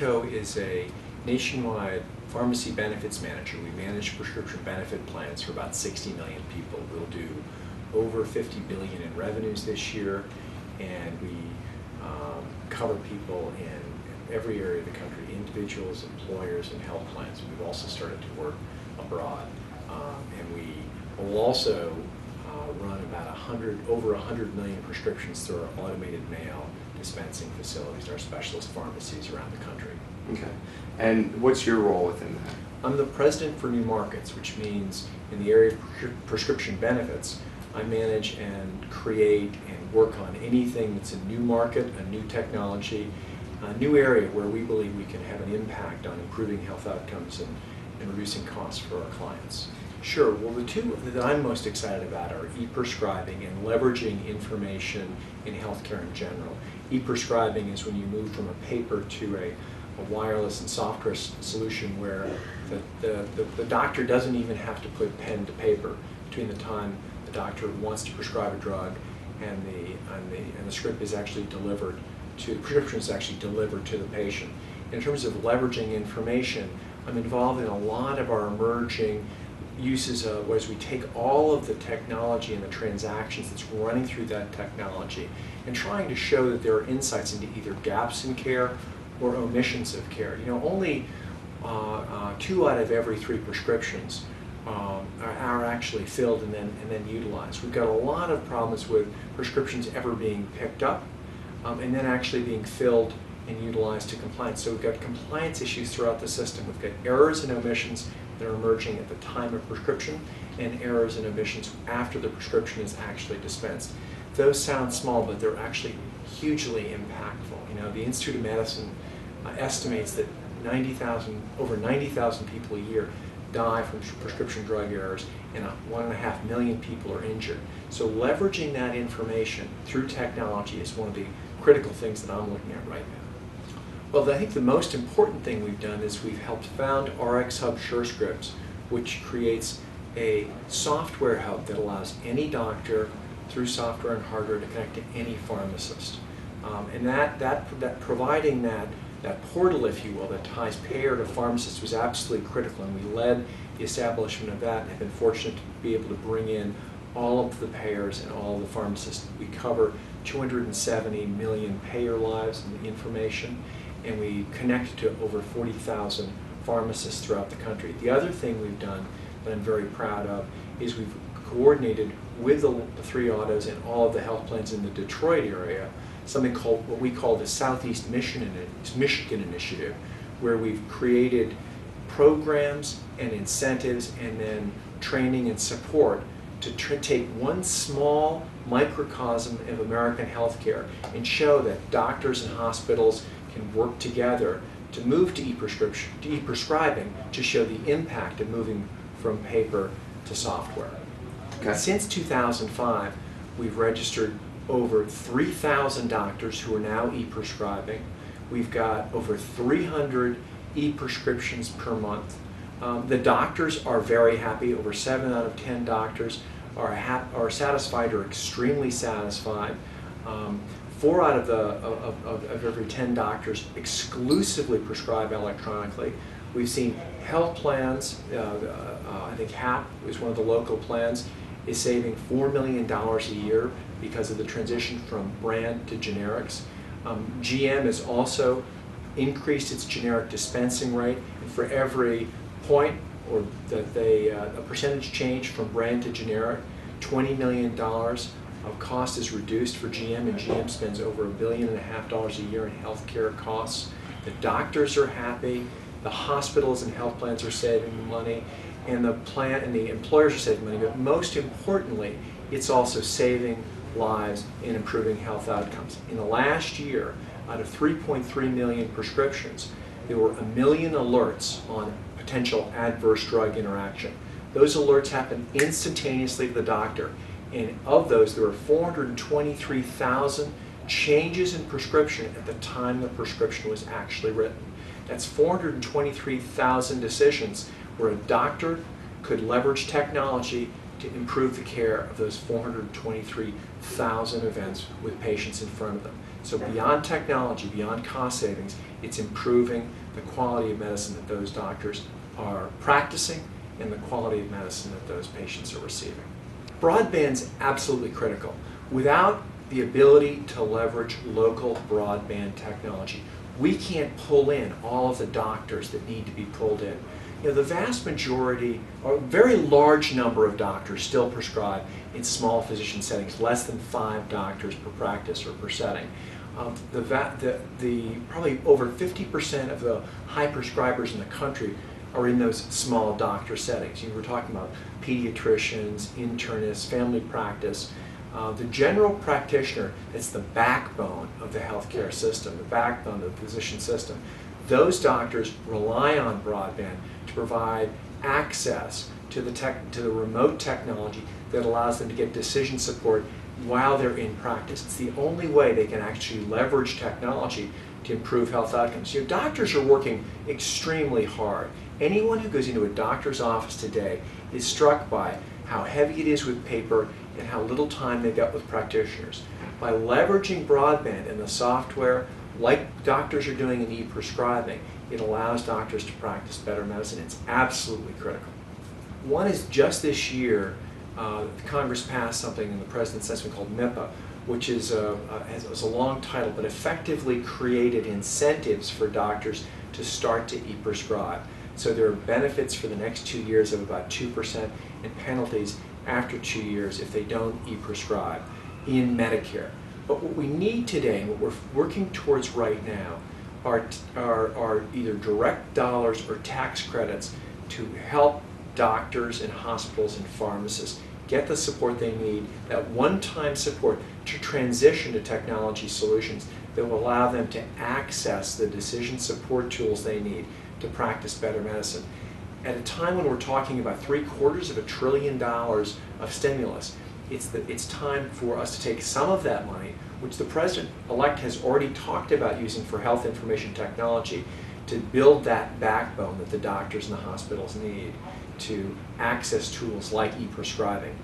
Medco is a nationwide pharmacy benefits manager. We manage prescription benefit plans for about 60 million people. We'll do over 50 billion in revenues this year, and we cover people in every area of the country, individuals, employers, and health plans. We've also started to work abroad, and we will also run about over 100 million prescriptions through our automated mail dispensing facilities, our specialist pharmacies around the country. Okay. And what's your role within that? I'm the president for new markets, which means in the area of prescription benefits, I manage and create and work on anything that's a new market, a new technology, a new area where we believe we can have an impact on improving health outcomes and reducing costs for our clients. Sure. Well, the two that I'm most excited about are e-prescribing and leveraging information in healthcare in general. E-prescribing is when you move from a paper to a wireless and software solution where the doctor doesn't even have to put pen to paper between the time the doctor wants to prescribe a drug and the script is actually delivered to, the prescription is actually delivered to the patient. In terms of leveraging information, I'm involved in a lot of our emerging uses of, as we take all of the technology and the transactions that's running through that technology and trying to show that there are insights into either gaps in care or omissions of care. You know, only 2 out of every 3 prescriptions are actually filled and then utilized. We've got a lot of problems with prescriptions ever being picked up and then actually being filled and utilized to compliance. So we've got compliance issues throughout the system. We've got errors and omissions that are emerging at the time of prescription and errors and omissions after the prescription is actually dispensed. Those sound small, but they're actually hugely impactful. You know, the Institute of Medicine estimates that over 90,000 people a year die from prescription drug errors, and 1.5 million people are injured. So leveraging that information through technology is one of the critical things that I'm looking at right now. Well, I think the most important thing we've done is we've helped found RxHub SureScripts, which creates a software hub that allows any doctor through software and hardware to connect to any pharmacist. And that providing that portal, if you will, that ties payer to pharmacist was absolutely critical, and we led the establishment of that and have been fortunate to be able to bring in all of the payers and all of the pharmacists. We cover 270 million payer lives and information, and we connect to over 40,000 pharmacists throughout the country. The other thing we've done that I'm very proud of is we've coordinated with the 3 autos and all of the health plans in the Detroit area, something called what we call the Southeast Michigan Initiative, where we've created programs and incentives and then training and support to take one small microcosm of American healthcare and show that doctors and hospitals can work together to move to e-prescribing to show the impact of moving from paper to software. Okay. Since 2005, we've registered over 3,000 doctors who are now e-prescribing. We've got over 300 e-prescriptions per month. The doctors are very happy. Over 7 out of 10 doctors are satisfied or extremely satisfied. 4 out of every 10 doctors exclusively prescribe electronically. We've seen health plans, I think HAP is one of the local plans, is saving $4 million a year because of the transition from brand to generics. GM has also increased its generic dispensing rate, and for every point or that a percentage change from brand to generic, $20 million of cost is reduced for GM, and GM spends over $1.5 billion a year in healthcare costs. The doctors are happy, the hospitals and health plans are saving money, and the employers are saving money, but most importantly, it's also saving lives and improving health outcomes. In the last year, out of 3.3 million prescriptions, there were 1 million alerts on potential adverse drug interaction. Those alerts happen instantaneously to the doctor, and of those, there were 423,000 changes in prescription at the time the prescription was actually written. That's 423,000 decisions where a doctor could leverage technology to improve the care of those 423,000 events with patients in front of them. So beyond technology, beyond cost savings, it's improving the quality of medicine that those doctors are practicing and the quality of medicine that those patients are receiving. Broadband's absolutely critical. Without the ability to leverage local broadband technology, we can't pull in all of the doctors that need to be pulled in. You know, the vast majority, or a very large number of doctors still prescribe in small physician settings, less than 5 doctors per practice or per setting. Probably over 50% of the high prescribers in the country are in those small doctor settings. You were talking about pediatricians, internists, family practice. The general practitioner, it's the backbone of the healthcare system, the backbone of the physician system. Those doctors rely on broadband to provide access to the remote technology that allows them to get decision support while they're in practice. It's the only way they can actually leverage technology to improve health outcomes. You know, doctors are working extremely hard. Anyone who goes into a doctor's office today is struck by how heavy it is with paper and how little time they've got with practitioners. By leveraging broadband and the software, like doctors are doing in e-prescribing, it allows doctors to practice better medicine. It's absolutely critical. One is just this year, Congress passed something in the President's assessment called MIPA, which is has a long title, but effectively created incentives for doctors to start to e-prescribe. So there are benefits for the next 2 years of about 2% and penalties after 2 years if they don't e-prescribe in Medicare. But what we need today, and what we're working towards right now, are either direct dollars or tax credits to help doctors and hospitals and pharmacists get the support they need, that one-time support to transition to technology solutions that will allow them to access the decision support tools they need to practice better medicine. At a time when we're talking about $750 billion of stimulus, it's time for us to take some of that money, which the President-elect has already talked about using for health information technology, to build that backbone that the doctors and the hospitals need to access tools like e-prescribing.